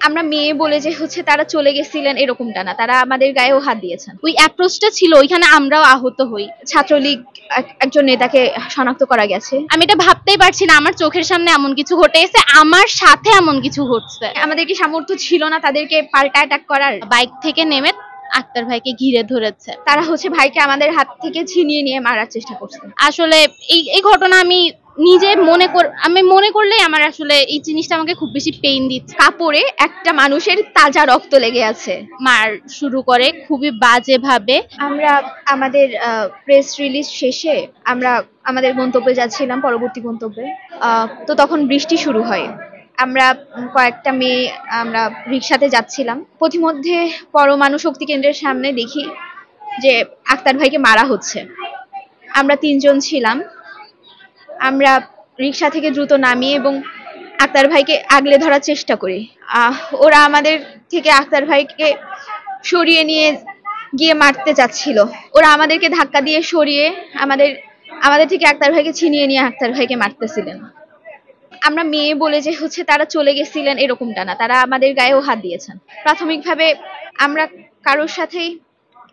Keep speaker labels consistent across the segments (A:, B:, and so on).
A: আমরা মেয়ে বলে যে তারা চলে গেছিলেন এরকমটা না, তারা আমাদের গায়েও হাত দিয়েছেন। ওই অ্যাপ্রোচটা ছিল, ওইখানে আমরাও আহত হই। ছাত্রলীগ একজন নেতাকে শনাক্ত করা গেছে। আমি এটা ভাবতেই পারছি না, আমার চোখের সামনে এমন কিছু ঘটে গেছে, আমার সাথে এমন কিছু ঘটছে। আমাদের কি সামর্থ্য ছিল না তাদেরকে পাল্টা অ্যাটাক করার? বাইক থেকে নেমে আক্তার ভাইকে ঘিরে ধরেছে। তারা ভাইকে আমাদের হাত থেকে ছিনিয়ে নিয়ে মারার চেষ্টা করছে। আসলে এই ঘটনা আমি নিজে মনে করলেই আমার আসলে এই জিনিসটা আমাকে খুব বেশি পেইন দিচ্ছে। কাপড়ে একটা মানুষের তাজা রক্ত লেগে আছে। মার শুরু করে খুবই বাজে ভাবে। আমরা আমাদের প্রেস রিলিজ শেষে আমরা আমাদের গন্তব্যে যাচ্ছিলাম, পরবর্তী গন্তব্যে। তো তখন বৃষ্টি শুরু হয়। আমরা কয়েকটা মেয়ে আমরা রিক্সাতে যাচ্ছিলাম। পথিমধ্যে পরমাণু শক্তি কেন্দ্রের সামনে দেখি যে আক্তার ভাইকে মারা হচ্ছে। আমরা 3 জন ছিলাম। আমরা রিক্সা থেকে দ্রুত নামিয়ে এবং আক্তার ভাইকে আগলে ধরার চেষ্টা করি। ওরা আমাদের থেকে আক্তার ভাইকে সরিয়ে নিয়ে গিয়ে মারতে চাচ্ছিল। ওরা আমাদেরকে ধাক্কা দিয়ে সরিয়ে আমাদের থেকে আক্তার ভাইকে ছিনিয়ে নিয়ে আক্তার ভাইকে মারতেছিলেন। আমরা মেয়ে বলে যে তারা চলে গেছিলেন এরকমটা না, তারা আমাদের গায়েও হাত দিয়েছেন। প্রাথমিকভাবে আমরা কারোর সাথেই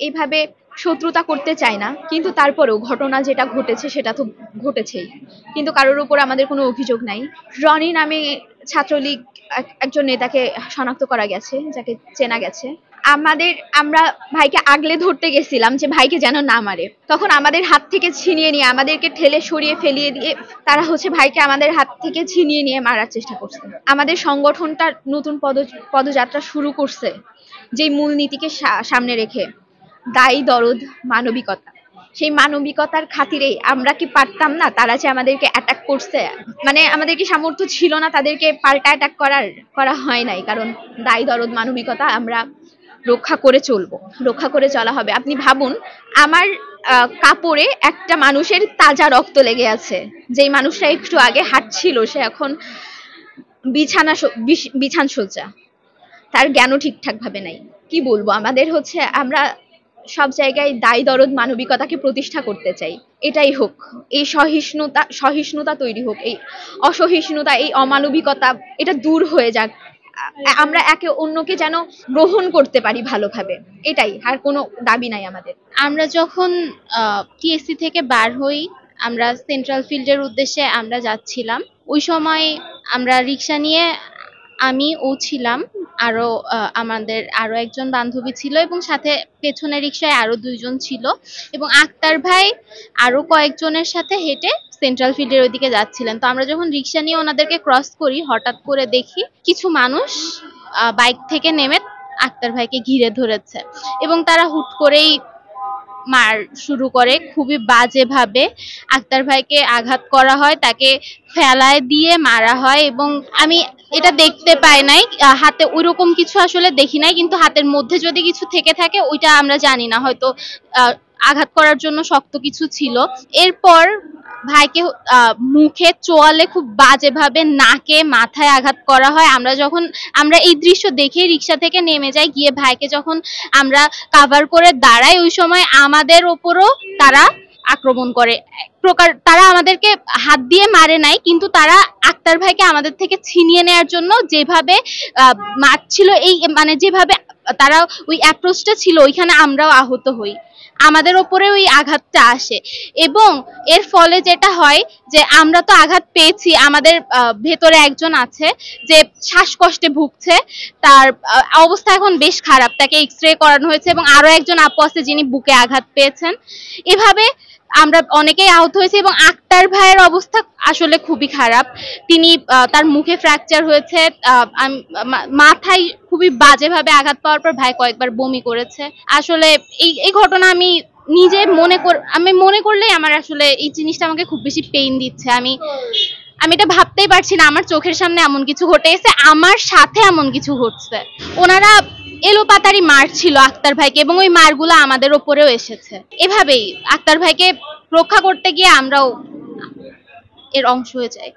A: এইভাবে শত্রুতা করতে চাই না, কিন্তু তারপরেও ঘটনা যেটা ঘটেছে সেটা তো ঘটেছেই। কিন্তু কারোর উপর আমাদের কোনো অভিযোগ নাই। রনি নামে ছাত্রলীগ একজন নেতাকে শনাক্ত করা গেছে, যাকে চেনা গেছে। আমরা ভাইকে আগলে ধরতে গেছিলাম যে ভাইকে যেন না মারে। তখন আমাদের হাত থেকে ছিনিয়ে নিয়ে আমাদেরকে ঠেলে সরিয়ে ফেলিয়ে দিয়ে তারা ভাইকে আমাদের হাত থেকে ছিনিয়ে নিয়ে মারার চেষ্টা করছে। আমাদের সংগঠনটা নতুন পদযাত্রা শুরু করছে যেই মূলনীতিকে সামনে রেখে, দায়ী দরদ মানবিকতা। সেই মানবিকতার খাতিরেই আমরা কি পারতাম না, তারা যে আমাদেরকে অ্যাটাক করছে, মানে আমাদের কি সামর্থ্য ছিল না তাদেরকে পাল্টা অ্যাটাক করা হয় নাই। কারণ দায়ী দরদ মানবিকতা আমরা রক্ষা করে চলবো, রক্ষা করে চলা হবে। আপনি ভাবুন, আমার কাপড়ে একটা মানুষের তাজা রক্ত লেগে আছে। যেই মানুষটা একটু আগে হাঁটছিল সে এখন বিছান সজ্জা, তার জ্ঞানও ঠিকঠাক ভাবে নাই। কি বলবো, আমাদের আমরা সব জায়গায় দায়ী দরদ মানবিকতাকে প্রতিষ্ঠা করতে চাই। এটাই হোক, এই সহিষ্ণুতা তৈরি হোক, এই অসহিষ্ণুতা, এই অমানবিকতা এটা দূর হয়ে যাক। আমরা একে অন্যকে যেন গ্রহণ করতে পারি ভালোভাবে, এটাই, আর কোনো দাবি নাই আমাদের। আমরা যখন টিএসসি থেকে বার হই, আমরা সেন্ট্রাল ফিল্ডের উদ্দেশ্যে আমরা যাচ্ছিলাম। ওই সময় আমরা রিক্সা নিয়ে আমি ও ছিলাম, আমাদের আরো একজন বান্ধবী ছিল এবং সাথে পেছনের রিক্সায় আরো 2 জন ছিল এবং আক্তার ভাই আরো কয়েকজনের সাথে হেঁটে সেন্ট্রাল ফিল্ডের ওইদিকে যাচ্ছিলেন। তো আমরা যখন রিক্সা নিয়ে ওনাদেরকে ক্রস করি, হঠাৎ করে দেখি কিছু মানুষ বাইক থেকে নেমে আক্তার ভাইকে ঘিরে ধরেছে এবং তারা হুট করেই মার শুরু করে খুবই বাজে ভাবে। আক্তার ভাইকে আঘাত করা হয়, তাকে ফেলায় দিয়ে মারা হয় এবং আমি এটা দেখতে পাই নাই, হাতে ওইরকম কিছু আসলে দেখি নাই, কিন্তু হাতের মধ্যে যদি কিছু থেকে থাকে ওইটা আমরা জানি না, হয়তো আঘাত করার জন্য শক্ত কিছু ছিল। এরপর ভাইকে মুখে, চোয়ালে খুব বাজে ভাবে, নাকে, মাথায় আঘাত করা হয়। আমরা এই দৃশ্য দেখে রিক্সা থেকে নেমে যাই, গিয়ে ভাইকে যখন আমরা কাভার করে দাঁড়াই, ওই সময় আমাদের ওপরও তারা আক্রমণ করে। প্রকার তারা আমাদেরকে হাত দিয়ে মারে নাই, কিন্তু তারা আক্তার ভাইকে আমাদের থেকে ছিনিয়ে নেওয়ার জন্য যেভাবে মারছিল, মানে যেভাবে তারা ওই অ্যাপ্রোচটা ছিল, ওইখানে আমরাও আহত হই, আমাদের ওপরে ওই আঘাতটা আসে এবং এর ফলে যেটা হয় যে আমরা তো আঘাত পেয়েছি, আমাদের ভেতরে একজন আছে যে শ্বাসকষ্টে ভুগছে, তার অবস্থা এখন বেশ খারাপ, তাকে এক্সরে করানো হয়েছে এবং আরো একজন আপু আছে যিনি বুকে আঘাত পেয়েছেন। এভাবে আমরা অনেকেই আহত হয়েছে এবং আক্তার ভাইয়ের অবস্থা আসলে খুবই খারাপ। তিনি তার মুখে ফ্র্যাকচার হয়েছে, মাথায় খুবই বাজেভাবে আঘাত পাওয়ার পর ভাই কয়েকবার বমি করেছে। আসলে এই ঘটনা আমি নিজে মনে করলেই আমার আসলে এই জিনিসটা আমাকে খুব বেশি পেইন দিচ্ছে। আমি এটা ভাবতেই পারছি না, আমার চোখের সামনে এমন কিছু ঘটে গেছে, আমার সাথে এমন কিছু ঘটছে। ওনারা এলোপাতাড়ি মারছিল আক্তার ভাইকে এবং ওই মারগুলো আমাদের ওপরেও এসেছে। এভাবেই আক্তার ভাইকে রক্ষা করতে গিয়ে আমরাও এর অংশ হয়ে যাই।